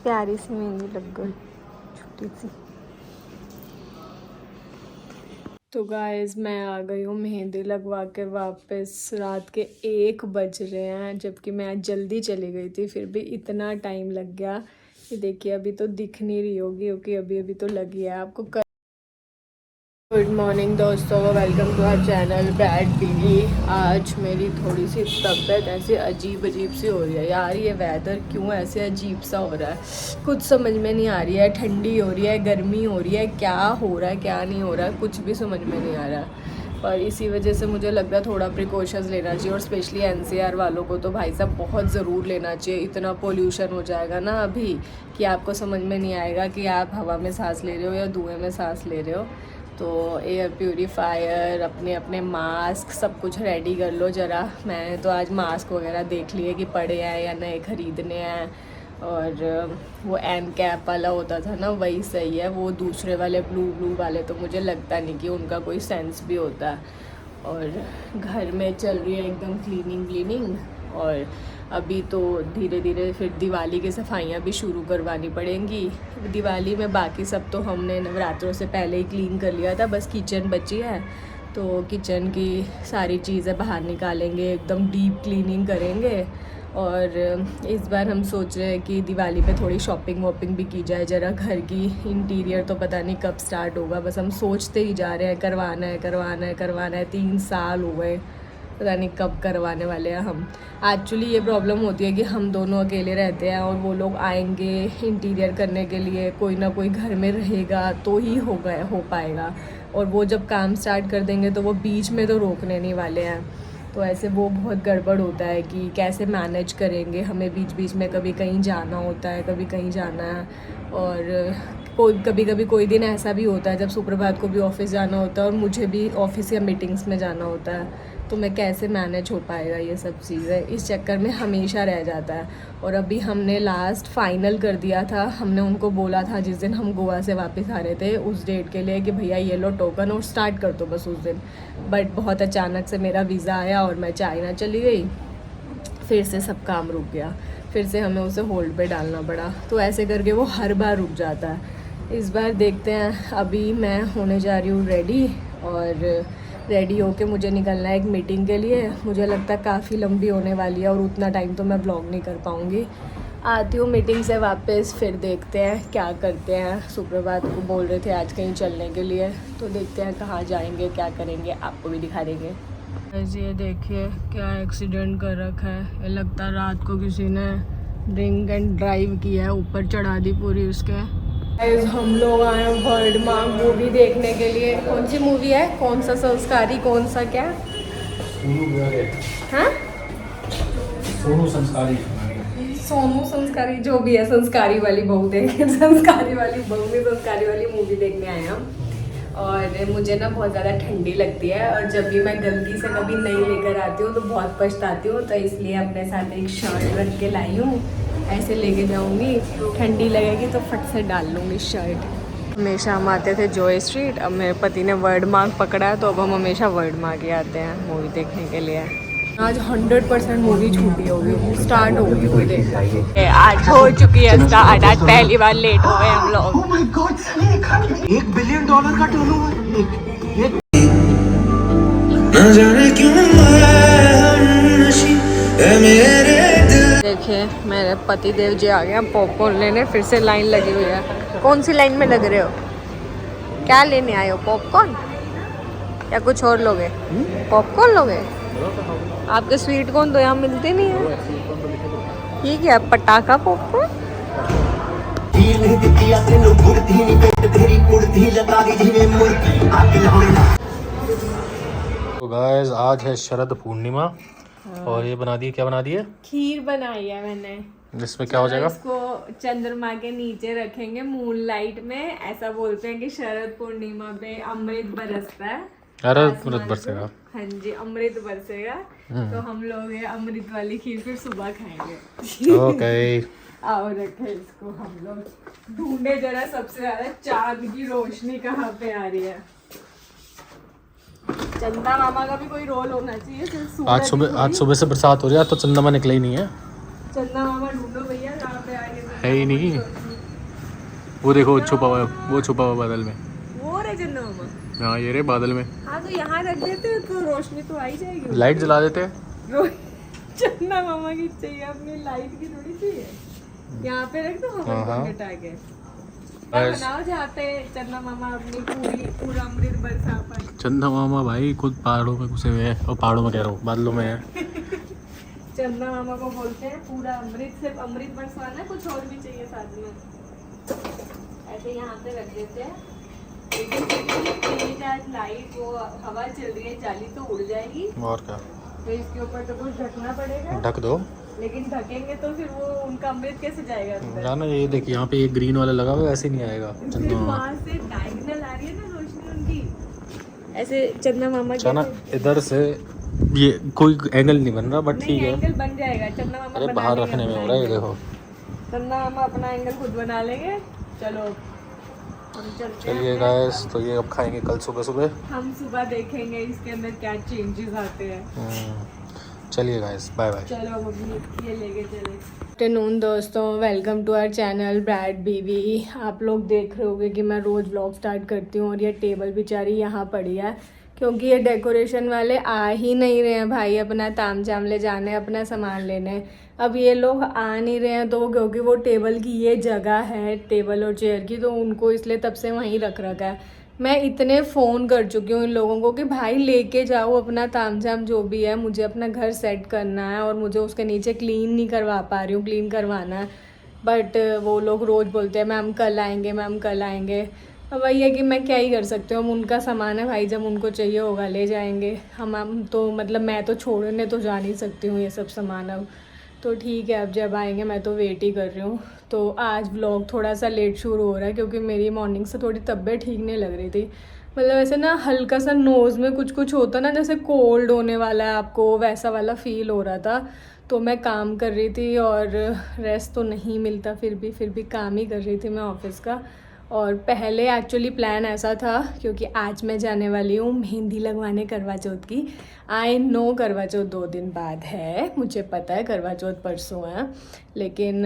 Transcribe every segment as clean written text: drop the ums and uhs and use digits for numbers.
प्यारी सी मेहंदी लग गई, छोटी सी। तो गाइस मैं आ गई हूँ मेहंदी लगवा के वापस। रात के 1 बज रहे हैं, जबकि मैं आज जल्दी चली गई थी, फिर भी इतना टाइम लग गया। ये देखिए अभी तो दिख नहीं रही होगी क्योंकि अभी अभी तो लगी है आपको। गुड मॉर्निंग दोस्तों, welcome to our channel bad Biwi. आज मेरी थोड़ी सी तबीयत ऐसे अजीब सी हो रही है यार। ये वेदर क्यों ऐसे अजीब सा हो रहा है, कुछ समझ में नहीं आ रही है। ठंडी हो रही है, गर्मी हो रही है, क्या हो रहा है क्या नहीं हो रहा है कुछ भी समझ में नहीं आ रहा है। और इसी वजह से मुझे लग रहा है थोड़ा प्रिकॉशंस लेना चाहिए, और स्पेशली एनसीआर वालों को तो भाई साहब बहुत ज़रूर लेना चाहिए। इतना पोल्यूशन हो जाएगा ना अभी कि आपको समझ में नहीं आएगा कि आप हवा में सांस ले रहे हो या धुएँ में सांस ले रहे हो। तो एयर प्यूरीफायर, अपने अपने मास्क, सब कुछ रेडी कर लो ज़रा। मैंने तो आज मास्क वगैरह देख लिए कि पड़े हैं या नए ख़रीदने हैं। और वो एन कैप वाला होता था ना, वही सही है। वो दूसरे वाले ब्लू वाले तो मुझे लगता नहीं कि उनका कोई सेंस भी होता है। और घर में चल रही है एकदम क्लीनिंग। और अभी तो धीरे धीरे फिर दिवाली की सफाइयाँ भी शुरू करवानी पड़ेंगी। दिवाली में बाकी सब तो हमने नवरात्रों से पहले ही क्लीन कर लिया था, बस किचन बची है। तो किचन की सारी चीज़ें बाहर निकालेंगे, एकदम डीप क्लीनिंग करेंगे। और इस बार हम सोच रहे हैं कि दिवाली पे थोड़ी शॉपिंग वॉपिंग भी की जाए ज़रा घर की। इंटीरियर तो पता नहीं कब स्टार्ट होगा, बस हम सोचते ही जा रहे हैं करवाना है 3 साल हो गए, पता नहीं कब करवाने वाले हैं हम। एक्चुअली ये प्रॉब्लम होती है कि हम दोनों अकेले रहते हैं और वो लोग आएंगे इंटीरियर करने के लिए, कोई ना कोई घर में रहेगा तो ही हो पाएगा। और वो जब काम स्टार्ट कर देंगे तो वो बीच में तो रोकने नहीं वाले हैं। तो ऐसे वो बहुत गड़बड़ होता है कि कैसे मैनेज करेंगे। हमें बीच बीच में कभी कहीं जाना होता है, कभी कहीं जाना है। और कभी कोई दिन ऐसा भी होता है जब सुप्रभात को भी ऑफिस जाना होता है और मुझे भी ऑफिस या मीटिंग्स में जाना होता है। तो मैं कैसे मैनेज हो पाएगा ये सब चीज़ें, इस चक्कर में हमेशा रह जाता है। और अभी हमने लास्ट फाइनल कर दिया था, हमने उनको बोला था जिस दिन हम गोवा से वापस आ रहे थे उस डेट के लिए कि भैया ये लो टोकन और स्टार्ट कर दो बस उस दिन। बट बहुत अचानक से मेरा वीज़ा आया और मैं चाइना चली गई, फिर से सब काम रुक गया, फिर से हमें उसे होल्ड पे डालना पड़ा। तो ऐसे करके वो हर बार रुक जाता है। इस बार देखते हैं। अभी मैं होने जा रही हूँ रेडी, और रेडी होके मुझे निकलना है एक मीटिंग के लिए। मुझे लगता है काफ़ी लंबी होने वाली है और उतना टाइम तो मैं ब्लॉग नहीं कर पाऊँगी। आती हूँ मीटिंग से वापस, फिर देखते हैं क्या करते हैं। सुप्रभात को बोल रहे थे आज कहीं चलने के लिए, तो देखते हैं कहाँ जाएंगे क्या करेंगे, आपको भी दिखा देंगे। ये देखिए क्या एक्सीडेंट कर रखा है, ये लगता है रात को किसी ने ड्रिंक एंड ड्राइव किया है, ऊपर चढ़ा दी पूरी उसके। हम लोग आए हैं वर्डमार्क मूवी देखने के लिए। कौन सी मूवी है, कौन सा संस्कारी, कौन सा क्या? हाँ सोनू संस्कारी जो भी है, संस्कारी वाली बहू देखे संस्कारी वाली मूवी देखने आए हम। और मुझे ना बहुत ज़्यादा ठंडी लगती है, और जब भी मैं गलती से कभी नहीं लेकर आती हूँ तो बहुत पछताती हूँ। तो इसलिए अपने साथ एक शर्ट रख के लाई हूँ, ऐसे लेके जाऊँगी, ठंडी लगेगी तो फट से डाल लूँगी शर्ट। हमेशा हम आते थे जॉय स्ट्रीट, अब मेरे पति ने वर्डमार्क पकड़ा है तो अब हम हमेशा वर्डमार्क ही आते हैं मूवी देखने के लिए। आज 100% मूवी छूटी होगी, स्टार्ट होगी मूवी देखने। आज हो चुकी है स्टार्ट, आज पहली बार लेट हो गए हम लोग। $1 बिलियन का टर्नओवर। देखिए मेरे पति देव जी आ गए पॉपकॉर्न लेने, फिर से लाइन लगी हुई है। कौन सी लाइन में लग रहे हो, क्या लेने आए हो, पॉपकॉर्न या कुछ और लोगे? पॉपकॉर्न लोगे? आपके स्वीट कॉर्न तो यहाँ मिलते नहीं है। ठीक है, पटाखा पॉपकॉर्न। तो गाइस आज है शरद पूर्णिमा, और ये बना दी, क्या बना दी है? खीर बनाई है मैंने। जिसमें क्या हो जाएगा? इसको चंद्रमा के नीचे रखेंगे मून लाइट में। ऐसा बोलते हैं कि शरद पूर्णिमा पे अमृत बरसता है। अमृत बरसेगा। हाँ जी, अमृत बरसेगा। तो हम लोग ये अमृत वाली खीर फिर सुबह खाएंगे। ओके आओ रखे इसको हम लोग। ढूंढे जरा सबसे ज्यादा चांद की रोशनी कहाँ पे आ रही है। चंदा मामा का भी कोई रोल होना चाहिए। सिर्फ आज सुबह से बरसात हो रही है तो चंदा मामा निकला ही नहीं है। चंदा मामा ढूंढो भैया कहाँ पे आएंगे। है ही नहीं। वो देखो छुपा हुआ, वो छुपा हुआ बादल में। वो रहे चंदा मामा। हाँ ये रे बादल में। हाँ तो यहाँ रख देते तो रोशनी तो आ ही जाएगी। लाइट जला देते। चंदा मामा की चाहिए, अपनी लाइट की थोड़ी चाहिए। यहाँ पे रख दो हवा हटा के। बनाओ जहाँ पे चंदा मामा अपनी पूरा अमृत बरसा पाए। चंदा मामा भाई खुद पहाड़ों में घुसे हुए हैं, और पहाड़ों में कह रहा हूँ बादलों में है। चंदा मामा को बोलते हैं पूरा अमृत, सिर्फ अमृत बरसाना है, कुछ और भी चाहिए साथ में। ऐसे यहाँ पे रख देते हैं। लेकिन आज लाइट वो हवा चल रही है, जाली तो उड़ जाएगी। और क्या, तो इसके ऊपर तो कुछ ढकना पड़ेगा। ढक दो। लेकिन ढकेंगे तो फिर वो उनका अमृत कैसे जाएगा अंदर? जाना, ये देखिए यहाँ पे एक ग्रीन वाला लगा हुआ है, ऐसे नहीं आएगा चंदा मामा। वहाँ से डायगोनल आ रही है ना रोशनी उनकी, ऐसे चंदा मामा जाना इधर से। ये कोई एंगल नहीं बन रहा बट ठीक है। एंगल बन जाएगा चंदा मामा। अरे बाहर रखने में हो रहा है, ये देखो। चंदा मामा अपना एंगल खुद बना लेंगे। चलो हम चलते हैं। चलिए गाइस, तो ये अब खाएंगे कल सुबह सुबह। हम सुबह देखेंगे इसके अंदर क्या चेंजेस आते हैं। चलिए गाइस, बाय बाय। चलो मम्मी ये लेके चले। आफ्टरनून दोस्तों, welcome to our channel bread Biwi. आप लोग देख रहे होंगे कि मैं रोज़ व्लॉग स्टार्ट करती हूँ और ये टेबल बेचारी यहाँ पड़ी है क्योंकि ये डेकोरेशन वाले आ ही नहीं रहे हैं भाई अपना ताम झाम ले जाने, अपना सामान लेने। अब ये लोग आ नहीं रहे हैं तो क्योंकि वो टेबल की ये जगह है टेबल और चेयर की, तो उनको इसलिए तब से वहीं रख रखा है। मैं इतने फ़ोन कर चुकी हूँ इन लोगों को कि भाई लेके जाओ अपना ताम झाम जो भी है, मुझे अपना घर सेट करना है और मुझे उसके नीचे क्लीन नहीं करवा पा रही हूँ, क्लीन करवाना है। बट वो लोग रोज़ बोलते हैं मैम कल आएंगे, मैम कल आएंगे। अब वही है कि मैं क्या ही कर सकती हूँ, हम उनका सामान है भाई, जब उनको चाहिए होगा ले जाएंगे। हम तो मतलब मैं तो छोड़ने तो जा नहीं सकती हूँ ये सब सामान अब। तो ठीक है, अब जब आएंगे मैं तो वेट ही कर रही हूँ। तो आज व्लॉग थोड़ा सा लेट शुरू हो रहा है क्योंकि मेरी मॉर्निंग से थोड़ी तबीयत ठीक नहीं लग रही थी। मतलब ऐसे ना हल्का सा नोज़ में कुछ कुछ होता ना, जैसे कोल्ड होने वाला है आपको, वैसा वाला फ़ील हो रहा था। तो मैं काम कर रही थी और रेस्ट तो नहीं मिलता, फिर भी काम ही कर रही थी मैं ऑफिस का। और पहले एक्चुअली प्लान ऐसा था क्योंकि आज मैं जाने वाली हूँ मेहंदी लगवाने करवा चौथ की। आई नो करवा चौथ 2 दिन बाद है, मुझे पता है करवा चौथ परसों है, लेकिन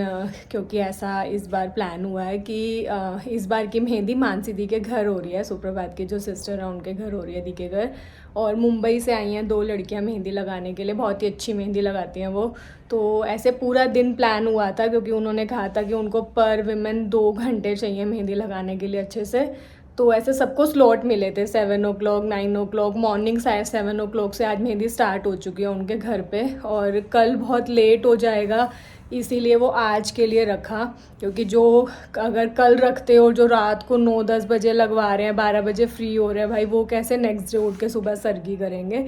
क्योंकि ऐसा इस बार प्लान हुआ है कि इस बार की मेहंदी मानसी दी के घर हो रही है, सुप्रभात की जो सिस्टर है उनके घर हो रही है, दी के घर। और मुंबई से आई हैं 2 लड़कियां मेहंदी लगाने के लिए, बहुत ही अच्छी मेहंदी लगाती हैं वो। तो ऐसे पूरा दिन प्लान हुआ था क्योंकि उन्होंने कहा था कि उनको पर विमेन 2 घंटे चाहिए मेहंदी लगाने के लिए अच्छे से। तो ऐसे सबको स्लॉट मिले थे 7 o'clock 9 o'clock, मॉर्निंग 7 o'clock से आज मेहंदी स्टार्ट हो चुकी है उनके घर पे। और कल बहुत लेट हो जाएगा इसीलिए वो आज के लिए रखा, क्योंकि जो अगर कल रखते और जो रात को 9-10 बजे लगवा रहे हैं, 12 बजे फ्री हो रहे हैं भाई, वो कैसे नेक्स्ट डे उठ के सुबह सरगी करेंगे।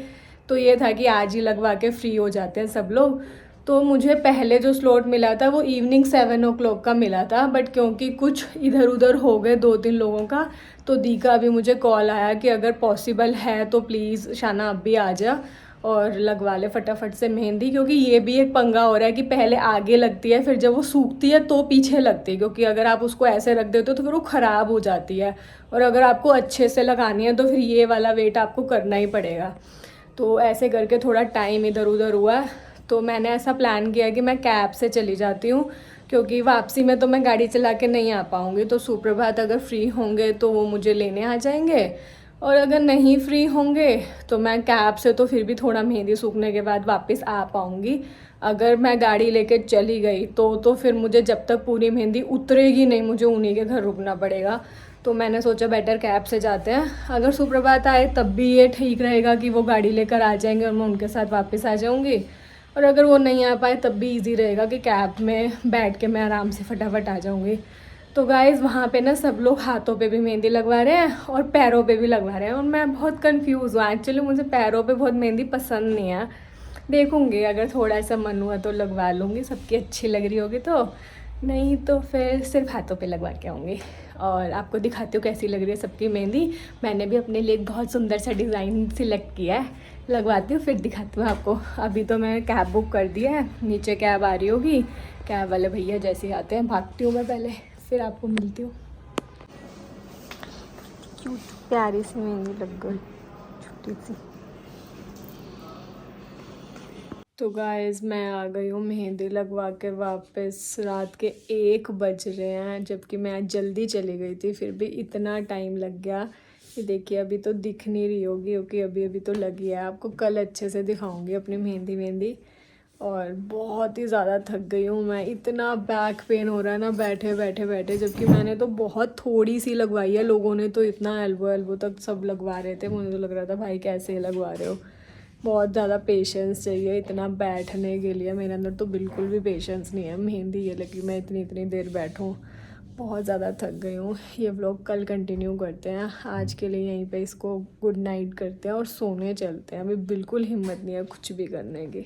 तो ये था कि आज ही लगवा के फ्री हो जाते हैं सब लोग। तो मुझे पहले जो स्लॉट मिला था वो इवनिंग 7 o'clock का मिला था, बट क्योंकि कुछ इधर उधर हो गए 2-3 लोगों का, तो दी का अभी मुझे कॉल आया कि अगर पॉसिबल है तो प्लीज़ शाना अब भी आ जा और लगवा ले फटाफट से मेहंदी। क्योंकि ये भी एक पंगा हो रहा है कि पहले आगे लगती है, फिर जब वो सूखती है तो पीछे लगती है, क्योंकि अगर आप उसको ऐसे रख देते हो तो फिर वो ख़राब हो जाती है, और अगर आपको अच्छे से लगानी है तो फिर ये वाला वेट आपको करना ही पड़ेगा। तो ऐसे करके थोड़ा टाइम इधर उधर हुआ है। तो मैंने ऐसा प्लान किया कि मैं कैब से चली जाती हूँ, क्योंकि वापसी में तो मैं गाड़ी चला के नहीं आ पाऊँगी। तो सुप्रभात अगर फ्री होंगे तो वो मुझे लेने आ जाएंगे, और अगर नहीं फ्री होंगे तो मैं कैब से तो फिर भी थोड़ा मेहंदी सूखने के बाद वापस आ पाऊँगी। अगर मैं गाड़ी लेके चली गई तो फिर मुझे जब तक पूरी मेहंदी उतरेगी नहीं, मुझे उन्हीं के घर रुकना पड़ेगा। तो मैंने सोचा बेटर कैब से जाते हैं। अगर सुप्रभात आए तब भी ये ठीक रहेगा कि वो गाड़ी लेकर आ जाएंगे और मैं उनके साथ वापस आ जाऊँगी, और अगर वो नहीं आ पाए तब भी इजी रहेगा कि कैब में बैठ के मैं आराम से फटाफट आ जाऊँगी। तो गाइज़ वहाँ पे ना सब लोग हाथों पे भी मेहंदी लगवा रहे हैं और पैरों पे भी लगवा रहे हैं, और मैं बहुत कंफ्यूज हूँ। एक्चुअली मुझे पैरों पे बहुत मेहंदी पसंद नहीं है, देखूँगी अगर थोड़ा सा मन हुआ तो लगवा लूँगी, सबकी अच्छी लग रही होगी तो, नहीं तो फिर सिर्फ हाथों पे लगवा के आऊँगी। और आपको दिखाती हूँ कैसी लग रही है सबकी मेहंदी। मैंने भी अपने लिए एक बहुत सुंदर सा डिज़ाइन सिलेक्ट किया है, लगवाती हूँ फिर दिखाती हूँ आपको। अभी तो मैं कैब बुक कर दिया है, नीचे कैब आ रही होगी, कैब वाले भैया जैसे ही आते हैं भागती हूँ मैं पहले, फिर आपको मिलती हूँ। क्यूट प्यारी सी मेहंदी लग गई, छोटी सी। तो गाइस मैं आ गई हूँ मेहंदी लगवा के वापस। रात के 1 बज रहे हैं, जबकि मैं आज जल्दी चली गई थी, फिर भी इतना टाइम लग गया। ये देखिए अभी तो दिख नहीं रही होगी क्योंकि अभी अभी तो लगी है। आपको कल अच्छे से दिखाऊंगी अपनी मेहंदी। और बहुत ही ज़्यादा थक गई हूँ मैं, इतना बैक पेन हो रहा है ना बैठे बैठे, जबकि मैंने तो बहुत थोड़ी सी लगवाई है। लोगों ने तो इतना एल्बो तक सब लगवा रहे थे, मुझे तो लग रहा था भाई कैसे लगवा रहे हो। बहुत ज़्यादा पेशेंस चाहिए इतना बैठने के लिए। मेरे अंदर तो बिल्कुल भी पेशेंस नहीं है मेहंदी ये लगी मैं इतनी देर बैठूं। बहुत ज़्यादा थक गई हूँ। ये व्लॉग कल कंटिन्यू करते हैं। आज के लिए यहीं पे इसको गुड नाइट करते हैं और सोने चलते हैं। अभी बिल्कुल हिम्मत नहीं है कुछ भी करने की।